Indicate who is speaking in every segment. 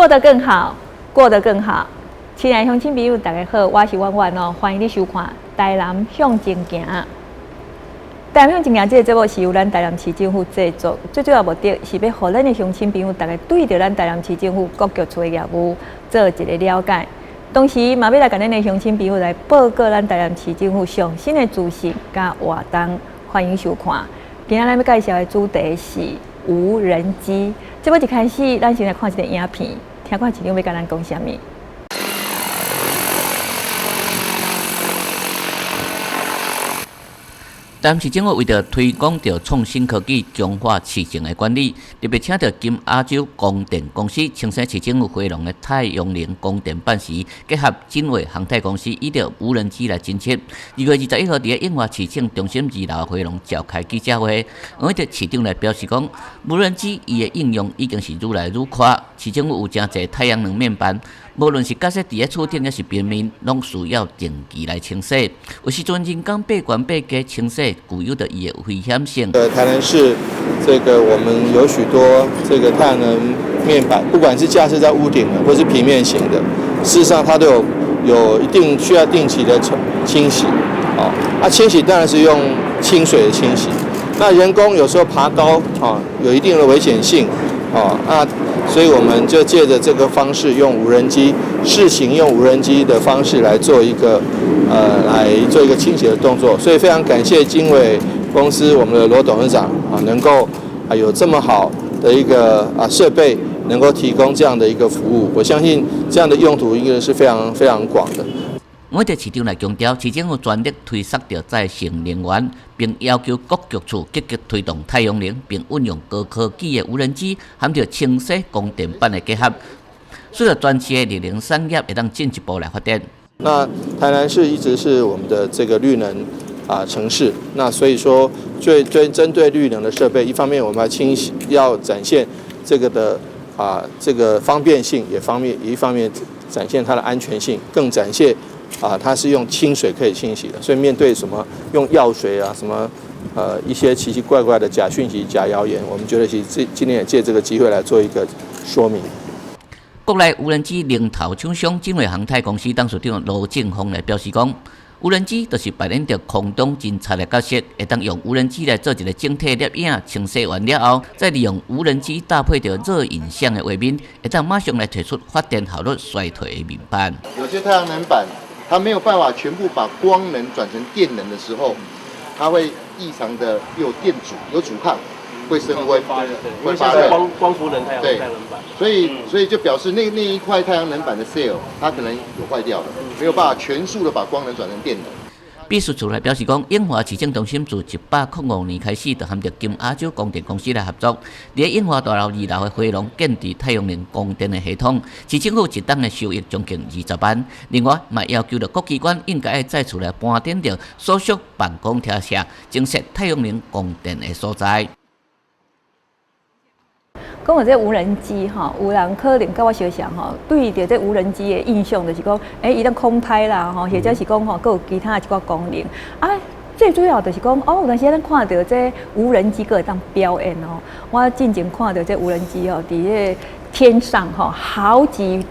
Speaker 1: 得更好，过得更好。亲爱的乡亲朋友，大家好，我是婉婉哦，欢迎你收看《台南向前行》。台南向前行这个节目是由咱台南市政府制作，最主要目的是要让咱的乡亲朋友大家对着咱台南市政府各局处的业务做一个了解，同时嘛要来跟咱的乡亲朋友来报告咱台南市政府上新的资讯甲活动，欢迎收看。今仔咱要介绍的主题是无人机。节目一开始，咱先来看一个影片，听看市长要甲咱讲啥物。
Speaker 2: 台南市政府为了推广创新科技强化市政的管理，特别请到金亚洲光电公司、青山市政府回龙的太阳能光电办事，结合金卫航太公司以着无人机来侦测。2月21號喺永華市政中心2樓回龍召開記者會，市長來表示講，無人機伊的應用已經是愈來愈寬，市政府有真濟太陽能面板。無論是架設佇咧厝頂，還是平面，攏需要定期來清洗。有時陣人工八關八價清洗，具有着伊的危險性。
Speaker 3: 台南市我們有許多太陽能面板，不管是架設在屋頂的，或是平面型的，事實上它都有一定需要定期的清洗。清洗當然是用清水的清洗。那人工有時候爬高有一定的危險性。所以我們就借着這個方式，用無人機試行，用無人機的方式來做一個清洗的動作。所以非常感謝經緯公司我們的羅董事長能夠有這麼好的一個設備，能夠提供這樣的一個服務。我相信這樣的用途應該是非常非常廣的。
Speaker 2: 我哋市長來強調，市政府全力推सक्着再生能源，並要求各局處積極推動太陽能，並運用高科技的無人機，含着清洗光電板的結合，使得專市的綠能產業會當進一步來發展。
Speaker 3: 那台南市一直是我們的這個綠能城市，那所以說最針對綠能的設備，一方面我們要展現這個的這個方便性，一方面展現它的安全性，更展現它是用清水可以清洗的，所以面對什麼用藥水什麼一些奇奇怪怪的假訊息、假謠言，我們覺得其實今天也借這個機會來做一個說明。
Speaker 2: 國內無人機領頭廠商金衛航太公司董事長羅正峰來表示講，無人機就是扮演着空中偵察的角色，會當用無人機來做一個整體攝影，清洗完了後，再利用無人機搭配着熱影像的畫面，會當馬上來提出發電效率衰退的面板。
Speaker 4: 有些太陽能板，它沒有辦法全部把光能轉成電能的時候，它會異常的有電阻、有阻抗，會升溫，會發熱。
Speaker 5: 光伏能太陽能板，
Speaker 4: 所以就表示那一塊太陽能板的 cell 它可能有壞掉了，沒有辦法全數的把光能轉成電能。
Speaker 2: 秘書處來表示講，永華市政中心自1805年開始，就含着金亞洲光電公司來合作，喺永華大樓2樓的回廊建置太陽能光電的系統，市政府一檔的收益將近20萬。另外，嘛要求着各機關應該再次來搬點着所屬辦公廳舍，增設太陽能光電的所在。
Speaker 1: 講到這無人機有人可能甲我相像對着這無人機的印象就是講，伊當空拍啦或者是講佫有其他一寡功能最主要就是講有陣時咱看到這無人機佫會當表演我進前看到這無人機佇迄天上好幾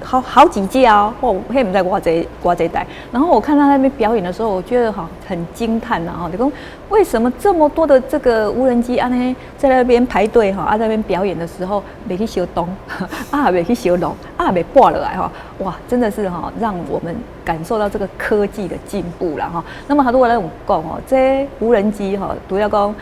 Speaker 1: 架迄唔知偌濟台。然後我看他那邊表演的時候，我覺得很驚嘆就講為什麼這麼多的這個無人機在那邊排隊在那邊表演的時候，袂去燒東袂去燒龍袂掛落來哇，真的是讓我們感受到這個科技的進步啦那麼很多人有講這無人機除了講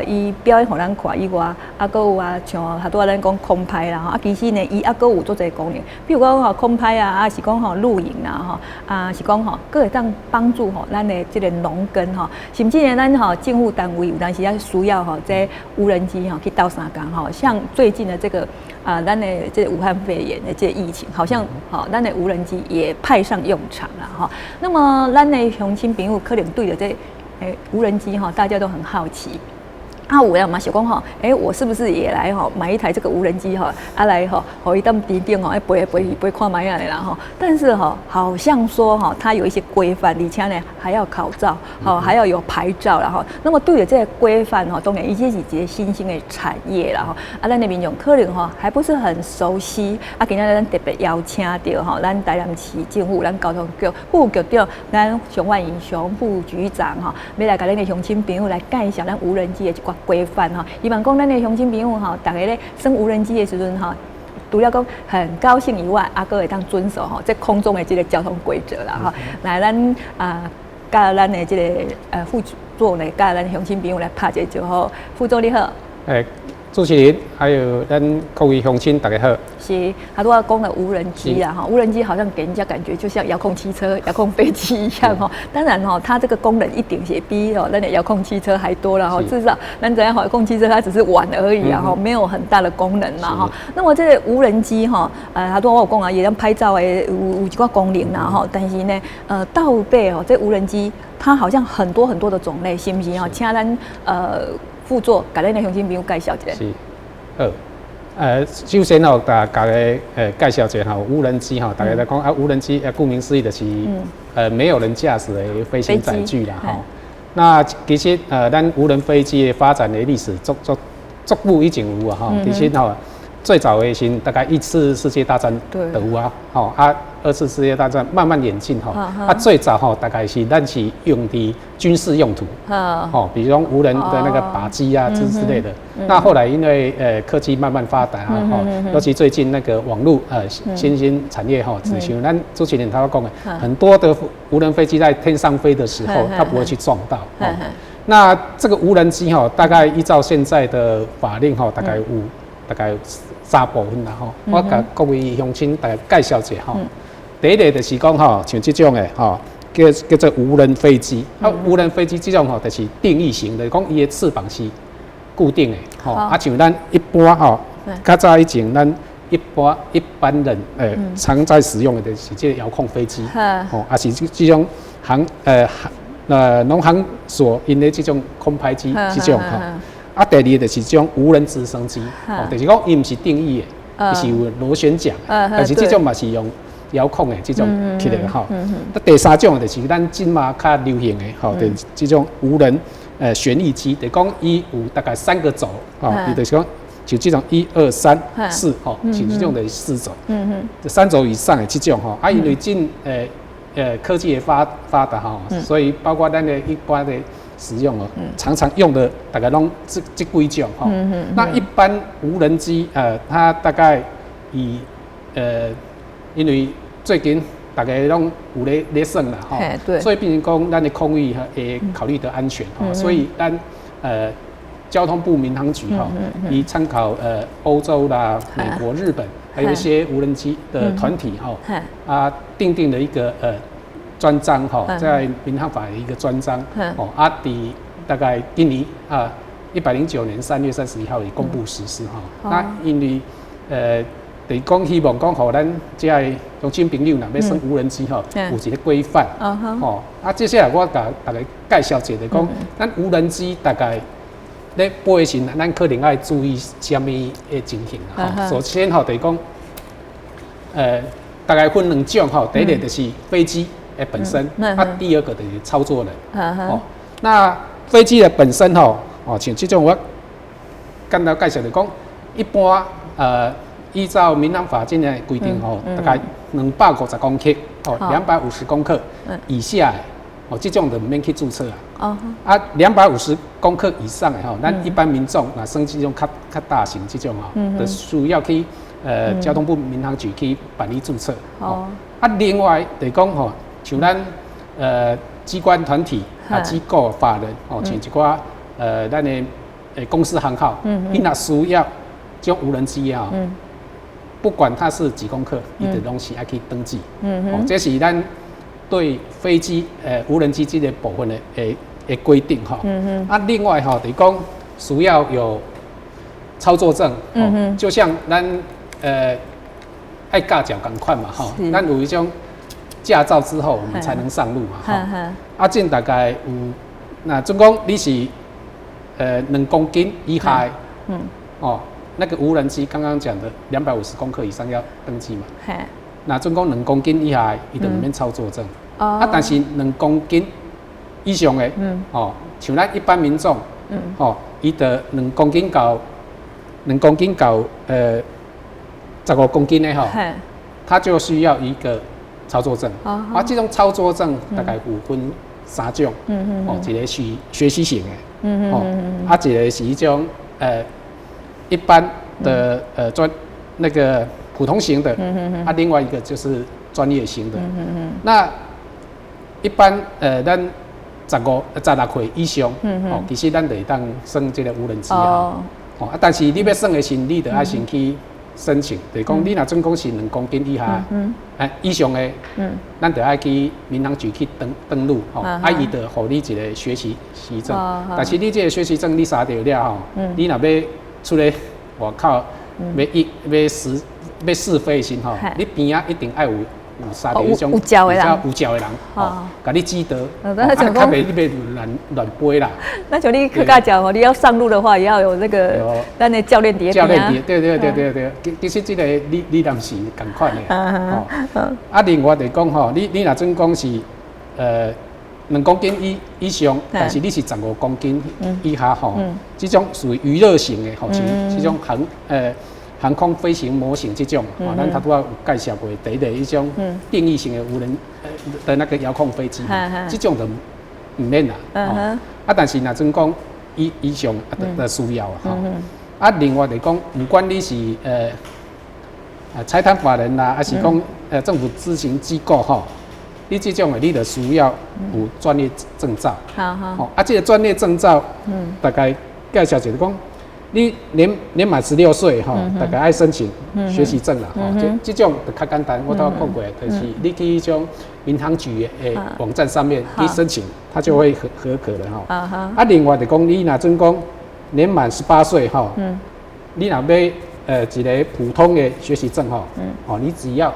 Speaker 1: 伊表演給咱看以外，還有像很多人講空拍啦其實呢伊還有做這個功能，比如講空拍是講錄影啦是講佫會當幫助咱的這個農耕甚至呢咱政府單位有當時需要這無人機去倒三工像最近的這個咱的這個武漢肺炎的這個疫情，好像咱的無人機也派上用場了那麼咱的鄉親朋友可能對着這無人機大家都很好奇，啊，有人嘛想讲吼，我是不是也来买一台这个无人机来互伊当地顶飞看卖啊的啦吼。但是好像说它有一些规范，而且呢还要考照，还要有牌照啦吼。那么对于这个规范当然伊这是一个新兴的产业啦吼。咱的民众可能还不是很熟悉，今仔日咱特别邀请到咱台南市政府咱交通局副局长咱熊万银熊副局长要来甲咱的乡亲朋友来介绍咱无人机的一寡规范希望讲咱的乡亲朋友大家咧升无人机的时阵除了讲很高兴以外，还会当遵守这空中的这个交通规则啦来咱甲咱的这个副座呢，甲咱乡亲朋友来拍一个招呼。副座你好。
Speaker 6: 主持人还有咱各位乡亲，大家好。
Speaker 1: 是，他都要讲的无人机啊，无人机好像给人家感觉就像遥控汽车、遥控飞机一样当然它这个功能一定是比咱的遥控汽车还多了至少咱知影遥控汽车它只是玩而已没有很大的功能嘛那么这个无人机他都我有讲也能拍照的有一寡功能啦但是呢到底这无人机它好像很多很多的种类，是不是请咱副座，甲咱的乡亲朋友介绍一下。
Speaker 6: 是，首先大家介绍一下无人机大家来讲无人机顾名思义就是没有人驾驶的飞行载具啦那其实咱无人飞机的发展的历史足久以前有其实最早的时大概1次世界大战就有2次世界大战慢慢演进最早大概是咱是用的军事用途比如说无人的那个靶机啊之类的那后来因为科技慢慢发达尤其最近那个网络新兴产业只像咱主持人他讲的很多的无人飞机在天上飞的时候它不会去撞到那这个无人机大概依照现在的法令大概有3部分啦我甲各位乡亲大家介绍一下第一个就是讲像这种的叫做无人飞机无人飞机这种就是定义型的，讲伊的翅膀是固定的像咱一般较早以前咱一般人常在使用的就是这个遥控飞机也是这种农行所因的这种空拍机这种第二个就是这种无人直升机就是讲伊不是定义的是有螺旋桨但是这种嘛是用遥控的这种起来第三种就是咱今嘛较流行的就是这种无人旋翼机，就是讲伊有大概3个轴伊就是讲就这种1、2、3、4是这种的4轴3轴以上的这种因为近科技的发达所以包括咱的一般的使用常常用的大概拢这几种那一般无人机它大概以因为最近大家拢有咧算啦所以变成讲咱的空域会考虑到安全所以咱交通部民航局以参考欧洲啦、美国、日本，还有一些无人机的团体订定了一个专章在民航法的一个专章大概今年109年3月31号也公布实施那因为就是讲希望讲互咱这些乡亲朋友若要升无人机有一个规范接下来我甲大家介绍一下，讲咱无人机大概咧飞的时，咱可能要注意什么的情形首先就是讲大概分2种第一个就是飞机的本身第二个就是操作人那飞机的本身像这种我简单介绍就是讲一般依照民航法今年的规定大概250公克250公克以下的这种就不免去注册250公克以上的咱一般民众升这种较大型这种就需要去交通部民航局去办理注册另外就是讲像咱机关团体机构法人像一寡咱的公司行号伊若需要这种无人机不管它是几公克，伊的东西还可以登记这是咱对飞机无人机这个部分的规定另外就是讲需要有操作证就像咱爱驾照同款嘛咱有一种驾照之后我们才能上路嘛这大概有那总共你是2公斤以下，那个无人机刚刚讲的250公克以上要登记嘛。那总共2公斤以下，伊就唔免操作证。但是2公斤以上的，像咱一般民众，伊的2公斤到15公斤的他就需要一个操作证。这种操作证大概有分3种，一个是学习型的，一个是一种一般的那个普通型的，另外一个就是专业型的。那一般咱16岁以上，其实咱就会当算这个无人机但是你要算的时，你就要先去申请，就是讲你若总共是2公斤以下，以上的，咱就要去民航局去登录，伊就互你一个学习证。但是你这个学习证你拿到了你若要出来外口要试飞的时候，你边啊一定要有三个迄种有教的人，甲你指导，较袂你别乱飞啦。
Speaker 1: 那像你去甲教，你要上路的话，也要有那个咱的教练伫边啊。
Speaker 6: 对，其实这个你当是同款的。另外就讲你若总讲是2公斤以上，但是你是15公斤以下这种属于娱乐型的像这种航空飞行模型这种，咱头拄仔有介绍过，第一个一种定义型的无人的那个遥控飞机，这种就唔免啦。但是若真讲以上的需要另外就讲，不管你是财团法人啦，还是讲政府咨询机构你这种的你就需要有专业证照。这个专业证照，大概介绍就是讲。你年满16岁大概爱申请学习证啦这种就较简单，我都讲过，就是你去迄种民航局的网站上面去申请，它就会合格的另外就讲你若准讲年满18岁你若要一个普通的学习证你只要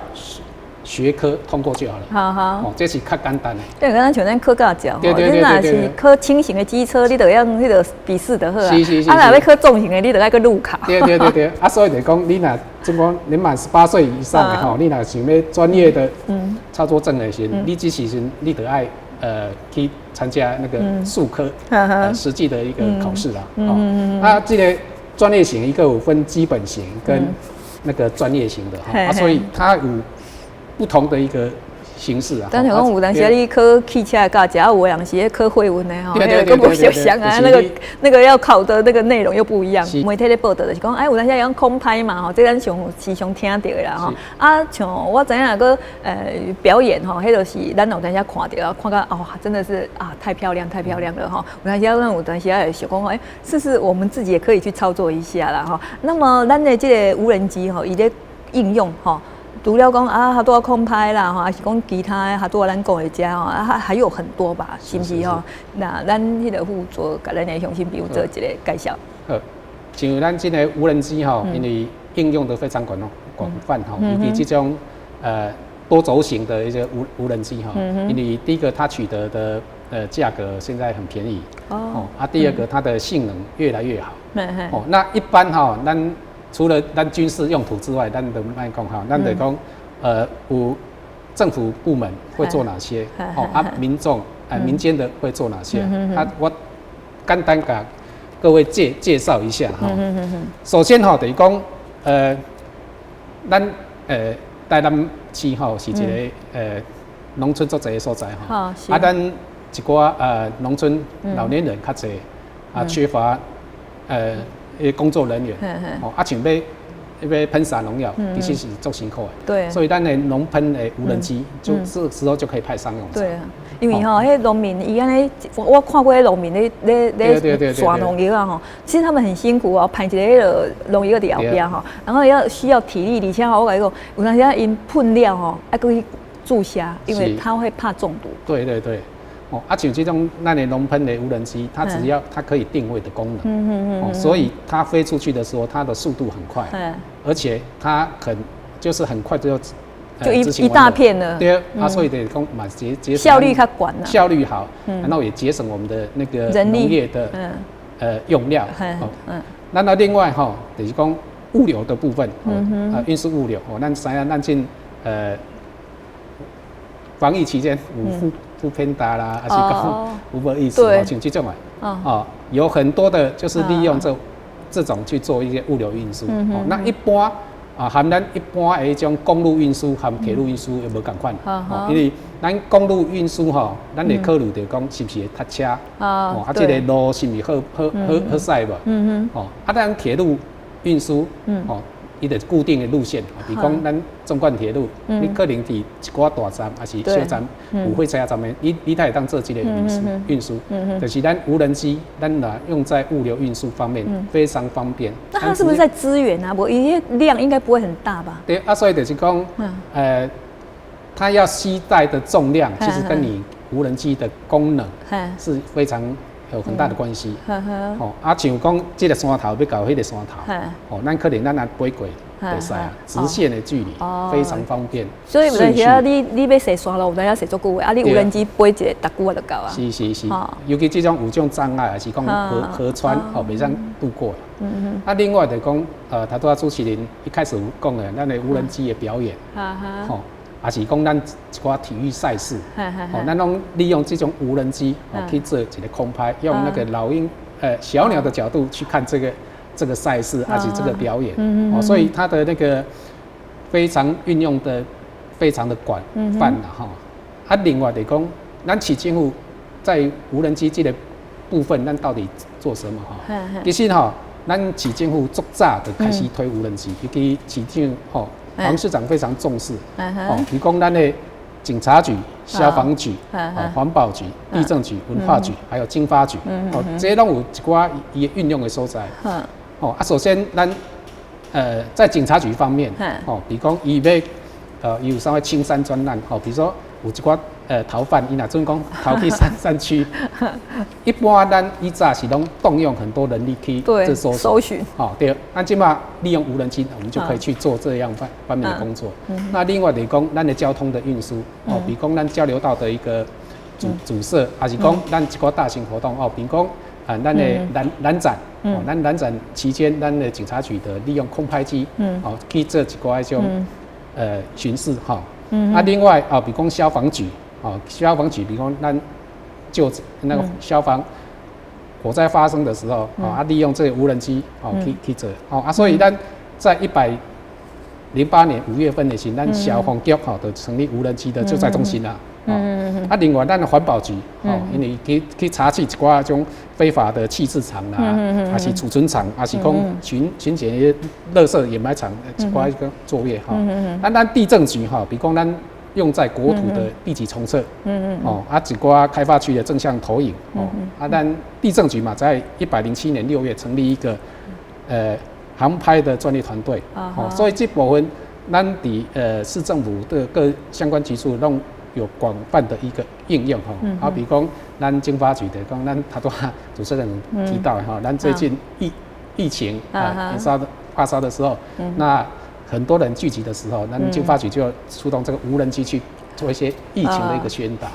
Speaker 6: 学科通过就好了。这是较简单的。
Speaker 1: 对，刚刚像咱考驾照，你若是考轻型的机车，你就要迄个笔试就好啊。若要考重型的，你就要个路考。
Speaker 6: 对，所以就讲你若总讲年满18岁以上的你若想要专业的操作证的时，你这时你就要去参加那个术科实际的一个考试啦。这个专业型一个有分基本型跟那个专业型的所以它有不同的一个形式
Speaker 1: 但是讲有当时你考汽车的驾照，有人是考货运的
Speaker 6: 根
Speaker 1: 本想象那个要考的那个内容又不一样。媒体咧报道就是讲，有当时用空拍嘛这咱时常听到的啦像我知影个表演迄就是咱有当时看到看到真的是太漂亮了有当时有当时也想讲试试我们自己也可以去操作一下啦那么咱的这个无人机伊咧应用除了讲它多空拍啦还是讲其他它多咱讲的遮还有很多吧，是不是那咱迄个副座甲咱的乡亲朋友做一个介绍。
Speaker 6: 像咱这个无人机因为应用的非常广泛以及这种多轴型的一些无人机因为第一个它取得的价格现在很便宜第二个它的性能越来越好那一般咱除了咱军事用途之外，咱就卖讲咱就讲有政府部门会做哪些民众民间的会做哪些我简单给各位介绍一下首先等于讲咱台南市是一个农村足侪的所在咱一寡农村老年人较侪缺乏工作人员像要喷洒农药，其实是足辛苦的。
Speaker 1: 对，
Speaker 6: 所以咱的农喷的无人机，就这时候就可以派上用场。
Speaker 1: 对啊，因为迄农民伊安尼，我看过迄农民咧耍农药其实他们很辛苦喷一个农药伫后边然后需要体力，而且我跟你讲，有当时因喷了要去注射，因为他会怕中毒。
Speaker 6: 对。像这种咱的农喷的无人机，它只要它可以定位的功能，所以它飞出去的时候，它的速度很快，而且它就是很快就
Speaker 1: 一大片了。
Speaker 6: 对所以得讲嘛节省
Speaker 1: 效率较高，
Speaker 6: 效率好，然后也节省我们的那个农业的用料。那另外就是讲物流的部分，运输物流，咱知影咱进防疫期间有富偏达啦，还是讲Uber Eats，像这种有很多的就是利用这种去做一些物流运输。那一般含咱一般的种公路运输含铁路运输也无共款，因为咱公路运输咱会考虑着讲是不是会塞车，这个路是不是好驶无？咱铁路运输，伊就固定的路线，比如讲咱纵贯铁路，你可能伫一寡大站还是小站有火车站的，你才会当做这个运输，就是咱无人机，咱用在物流运输方面非常方便。
Speaker 1: 那它是不是在资源啊？因为量应该不会很大吧？
Speaker 6: 对所以就是讲，它要携带的重量，其实跟你无人机的功能是非常有很大的关系。像讲这个山头要到迄个山头，咱可能咱飞过会使啊，直线的距离非常方便。
Speaker 1: 所以有阵时啊，你要坐山路，有阵要坐足久的，你无人机飞一个搭久就够啊。
Speaker 6: 是，尤其这种有种障碍，还是讲河川袂使渡过。另外就讲，头拄主持人一开始有讲的，咱的无人机的表演，也是讲咱一寡体育赛事，咱拢利用这种无人机去做一个空拍，用那个小鸟的角度去看这个赛事，还是这个表演，所以它的那个非常运用的非常的广泛啦另外就讲，咱市政府在无人机这个部分，咱到底做什么其实咱市政府足早就开始推无人机，尤其市政黄市长非常重视，比如讲咱的警察局、消防局、环保局、地政局、文化局，还有经发局，这些都有一寡伊运用的所在。首先咱在警察局方面，比如讲伊要有啥青山专案，比如说有一寡逃犯，伊若准讲逃去山区，一般咱以前是拢动用很多人力去做
Speaker 1: 搜寻，
Speaker 6: 对，咱即马利用无人机，我们就可以去做这样方面的工作。那另外就是讲咱的交通的运输，比如讲咱交流道的一个阻塞，还是讲咱一寡大型活动，比如讲咱的蓝展，咱蓝展期间，咱的警察局的利用空拍机，去做一寡迄种巡视，另外比如讲消防局，比如讲咱就那个消防火灾发生的时候，利用这个无人机去做，所以咱在108年5月份的时候，咱消防局就成立无人机的救灾中心啦。另外咱的环保局，因为去查缉一寡种非法的弃置场啦，还是储存场，还是讲巡检垃圾掩埋场一寡个作业咱地政局比如讲咱用在国土的地籍重测，一寡开发区的正向投影，咱地政局嘛，在107年6月成立一个航拍的专业团队，所以这部分咱伫市政府的各相关局处拢有广泛的一个应用比如讲咱经发局的，讲咱头拄主持人提到咱最近疫情发烧的时候，那很多人聚集的时候，咱经发局就出动这个无人机去做一些疫情的一个宣导，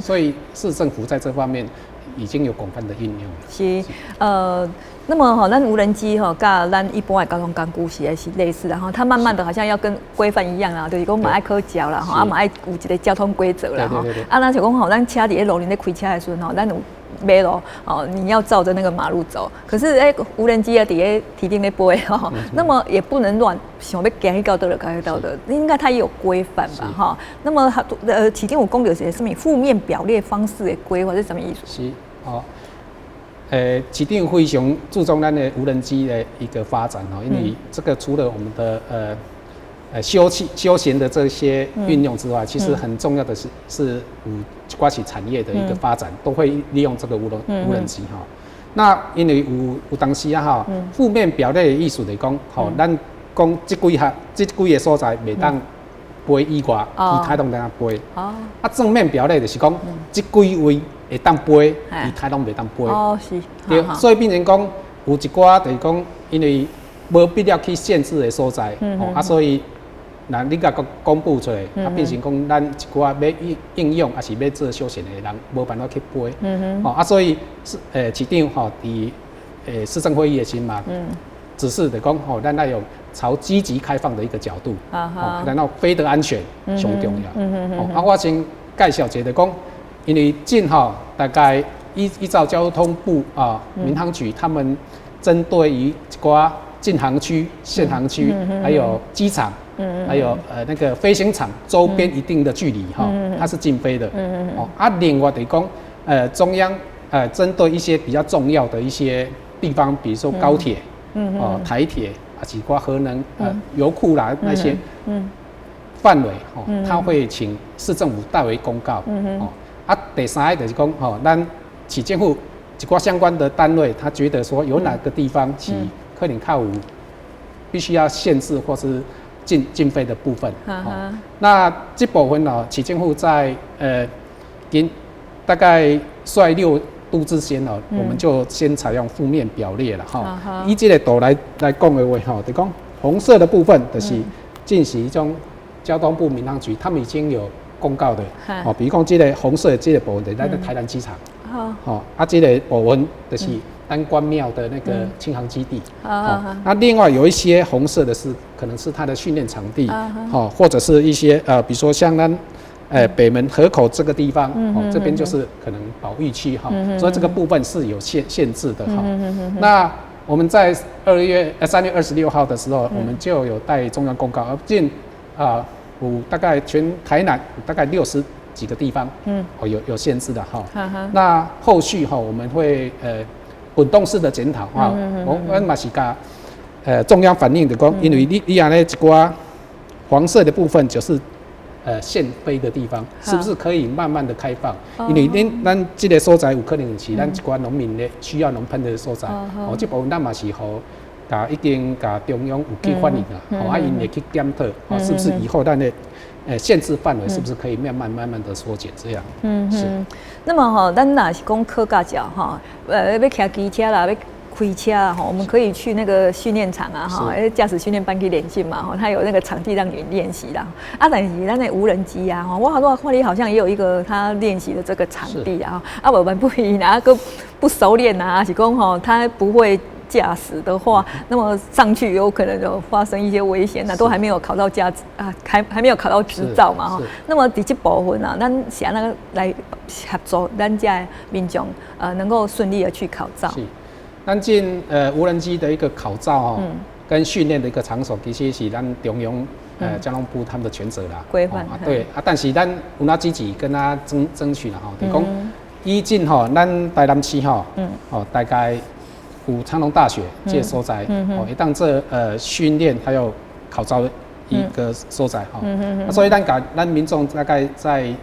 Speaker 6: 所以市政府在这方面已经有广泛的应用。
Speaker 1: 是那么咱无人机跟咱一般的交通工具是类似的它慢慢的好像要跟规范一样啦，就是讲嘛爱科教啦嘛爱有一个交通规则啦咱像讲咱车伫路面咧开车的时阵咱有马路你要照着那个马路走，可是无人机伫咧提顶咧飞那么也不能乱想要行去到倒就行去到倒，应该它也有规范吧那么其中有讲到是什么负面表列方式的规划是什么意思？
Speaker 6: 是市政非常注重咱的无人机的一个发展因为这个除了我们的休闲的这些运用之外，其实很重要的是刮起产业的一个发展，都会利用这个无人机那因为有当时负面表列的意思就是讲咱讲这几个所在袂当飞以外，其他拢当飞正面表列就是讲这几位会当飞，其他拢袂当飞
Speaker 1: 是
Speaker 6: 对，所以变成讲有一寡就是讲因为无必要去限制的所在所以那你甲公布出来，啊，变成讲咱一寡要应用，还是要做修宪的人，无办法去背。所以市长伫市政会议的时嘛，指示的讲咱要用朝积极开放的一个角度，然后非得安全上重要。我先介绍一下讲，因为近大概依照交通部民航局他们针对于一寡禁航区、限航区，还有机场，还有那个飞行场周边一定的距离它是禁飞的。另外得讲，中央针对一些比较重要的一些地方，比如说高铁、台铁几寡核能、油库啦那些范围，它会请市政府代为公告。第三个就是讲，咱市政府一寡相关的单位，他觉得说有哪个地方是可能靠必须要限制或是禁飞的部分。那这部分市政府在大概率6度之前我们就先采用负面表列了以这个图来讲的话就讲红色的部分就是进行一种交通部民航局他们已经有公告的比如讲这个红色的这个部分就是在台南机场。这个部分就是单关庙的那个轻航基地。那另外有一些红色的是可能是它的训练场地，或者是一些比如说像咱北门河口这个地方，这边就是可能保育区所以这个部分是有限制的那我们在3月26号的时候，我们就有带中央公告，近有大概全台南大概60几个地方，有限制的那后续我们会滚动式的检讨我们嘛是甲中央反映的讲，因为你安尼一寡黄色的部分就是限飞的地方，是不是可以慢慢的开放？因为咱这个所在有可能是咱一寡农民的需要农喷的所在，这部分咱嘛是已经甲中央有去反映啦，因会去检讨，是不是以后咱的限制范围是不是可以慢慢的缩减这样？是。
Speaker 1: 那么咱若是讲科驾照要骑机车啦，要开车我们可以去那个训练场驾驶训练班去练习嘛它有那个场地让你练习啦。但是咱的无人机我好多看你好像也有一个他练习的这个场地无蛮不一样，不熟练是讲他不会驾驶的话，那么上去有可能有发生一些危险都还没有考到驾驶还没有考到执照嘛那么在这部分咱是安怎来合作咱这民众能够顺利的去考照？
Speaker 6: 是，咱进无人机的一个考照跟训练的一个场所，其实是咱中央交通部他们的权责啦，
Speaker 1: 规范
Speaker 6: 对但是咱有哪积极跟他争取啦就讲以进咱台南市大概有长隆大学这个所在会当这训练还有考照的一个所在所以咱民众大概在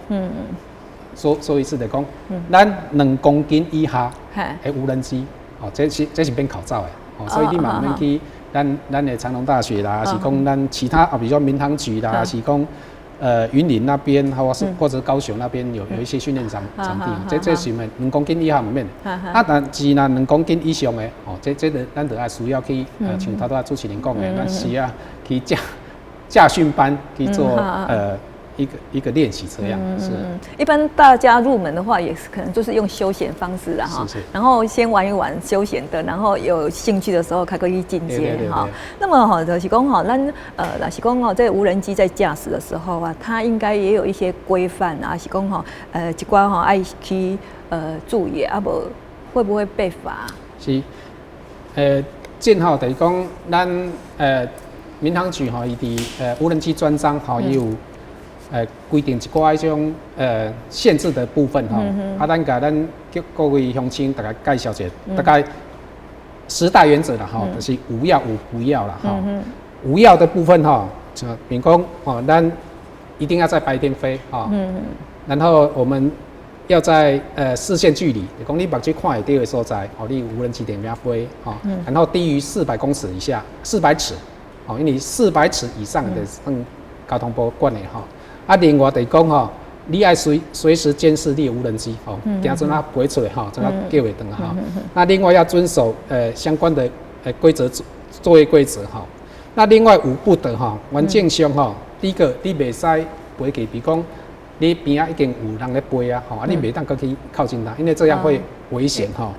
Speaker 6: 说一次的讲咱2公斤以下的无人机这是变考照的所以你嘛免去咱的长隆大学啦，还是讲咱其他比如说民航局啦，还是讲云林那边或者高雄那边有一些训练场地，这是免2公斤以下唔免。但是若2公斤以上的这咱就需要去像头主持人讲的，咱需要去驾训班去做一个练习这样。是。
Speaker 1: 一般大家入门的话，也是可能就是用休闲方式啦然后先玩一玩休闲的，然后有兴趣的时候才可以进阶那么就是讲咱若是讲这无人机在驾驶的时候它应该也有一些规范是讲一寡爱去注意无会不会被罚？
Speaker 6: 是，正好就是讲咱民航局伊伫无人机专章也有规定一寡迄种限制的部分咱甲咱各位乡亲大概介绍一下，大概10大原则啦就是无要无不要啦无要的部分比如讲咱一定要在白天飞然后我们要在视线距离，就讲你目睭看会到的所在你无人机点样飞然后低于400公尺以下，400尺因为400尺以上的交通部管的另外就是讲你要随时监视你的无人机行阵飞出来怎叫会转那另外要遵守相关的规则作业规则那另外有不得原则上第一个你袂使飞去，比如讲你边啊已经有人在飞啊，吼，啊你袂当过去靠近它，因为这样会危险哈。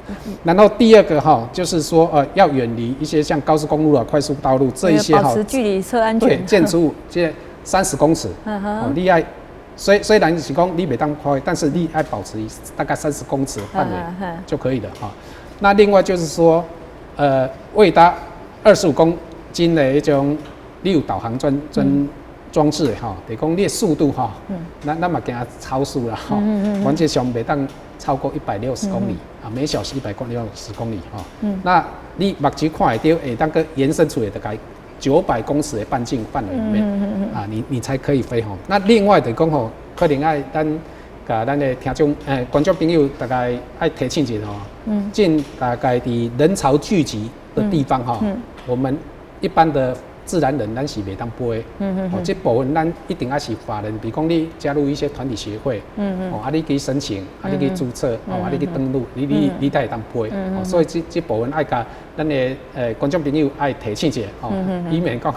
Speaker 6: 然后第二个哈，就是说要远离一些像高速公路啊、快速道路这一些哈，
Speaker 1: 保持距离测安全。
Speaker 6: 对，建筑物这30公尺，你爱虽然是讲你袂当快，但是你爱保持大概30公尺的范围就可以了哈。那另外就是说，未达25公斤的一种，你有导航装置的哈，就是讲你的速度哈，咱嘛惊超速啦哈，原则上袂当超过160公里啊，每小时160公里哈。那你目睭看会到，会当个延伸出来大概900公尺的半径范围里面啊，你才可以飞哈。那另外就讲吼，可能爱咱的听众观众朋友大概爱提醒一下吼，进大概伫人潮聚集的地方哈，我们一般的自然人咱是袂当飞，这部分咱一定要是法人，比如讲你加入一些团体协会，啊你去申请，啊你去注册，啊你去登录，你才会当飞，所以这部分爱甲咱的观众朋友爱提醒一下，以免讲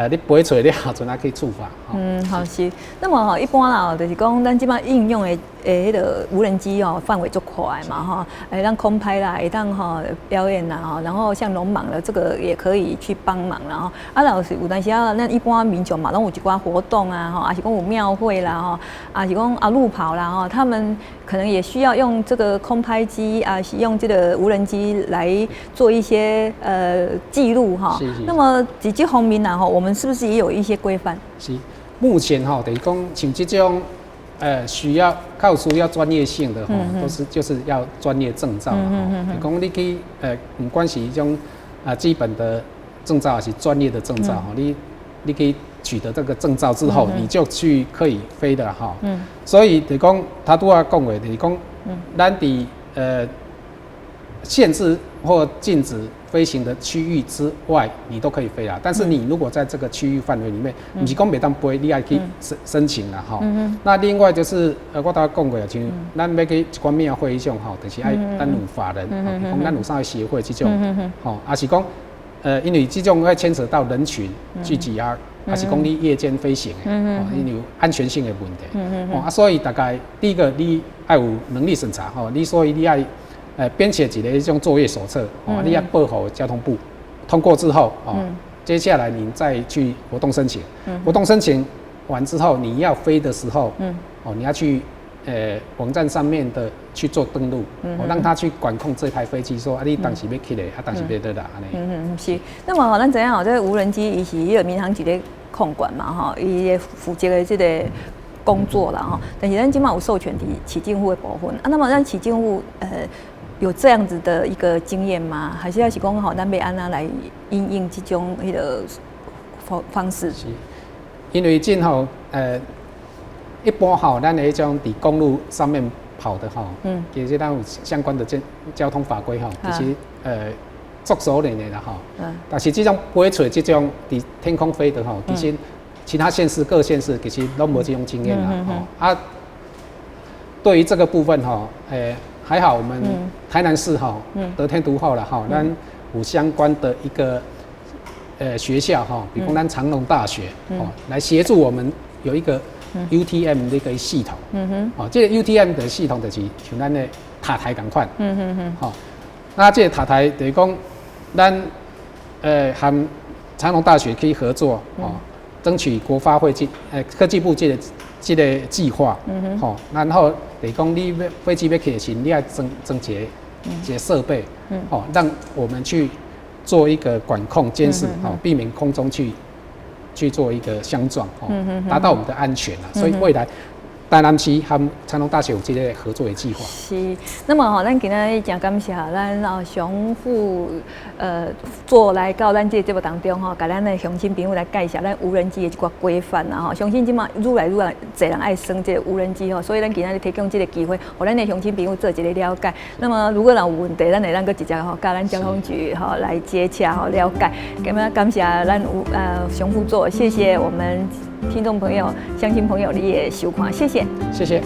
Speaker 6: 你飞出来了后，阵还可以处罚。
Speaker 1: 好是。那么一般啦，就是讲咱即摆应用的迄个无人机范围足宽嘛哈，让空拍啦，会当表演啦哈，然后像农忙的这个也可以去帮忙啦哈。啊，老是有当时啊，那一般民众嘛，拢有一寡活动啊哈，还是讲有庙会啦哈，啊是讲路跑啦哈，他们可能也需要用这个空拍机啊，用这个无人机来做一些记录哈。那么在这方面啦哈，我们是不是也有一些规范？
Speaker 6: 是，目前哈，等于讲像这种需要专业性的哈，就是要专业证照哈。等于讲你去不管是一种基本的证照还是专业的证照哈，你可以取得这个证照之后，你就去可以飞的哈。所以等于讲他都要讲的，等于讲咱伫限制或禁止飞行的区域之外，你都可以飞啦。但是你如果在这个区域范围里面，不是讲袂当飞，你也可以申请啦哈。那另外就是我刚才讲过了，像咱要去一寡庙会迄种吼，就是爱咱有法人，比如讲咱有啥协会这种，吼，还是讲因为这种会牵扯到人群聚集啊，还是讲你夜间飞行的，因为有安全性的问题，所以大概第一个你爱有能力审查吼，所以你爱编写一个这种作业手册，你要报给交通部，通过之后，接下来你再去活动申请，活动申请完之后，你要飞的时候，你要去网站上面的去做登录，让他去管控这台飞机，说你当时要起来，当时要落啦，安尼。
Speaker 1: 是。那么咱知影这个无人机伊是迄个民航局咧控管嘛，哈，伊负责的这个工作啦，哈。但是咱今嘛有授权给起进户的部分啊，那么咱起进户有这样子的一个经验吗？还是要是讲好咱要安怎来因应这种迄个方式？
Speaker 6: 是，因为今吼一般吼，咱的迄种伫公路上面跑的吼，其实咱有相关的交通法规吼，其实足熟练的啦吼。但是这种飞出这种伫天空飞的吼，其实其他县市各县市其实都没这种经验啦吼。对于这个部分吼，还好我们台南市哈，得天独厚了哈，咱有相关的一个学校哈，比如咱长隆大学来协助我们有一个UTM 的一个系统，这个 UTM 的系统就是像咱的塔台同款，那这个塔台等于讲咱和长隆大学可以合作争取国发会科技部这个计划，然后等于讲你飞机要起时，你要增一些设备，让我们去做一个管控监视，避免空中去做一个相撞，达到我们的安全啊。所以未来台南市和长隆大学有这个合作的计划。
Speaker 1: 是，那么咱今日真感谢咱熊副做来到咱这节目当中甲咱的乡亲朋友来介绍咱无人机的一寡规范啦相信今嘛愈来愈侪人爱升这个无人机所以咱今日提供这个机会，互咱的乡亲朋友做一个了解。那么如果有问题，咱会直接甲咱交通局来接洽了解。今日感谢咱熊副座，谢谢我们听众朋友、乡亲朋友你的收看，谢谢。
Speaker 6: 谢谢。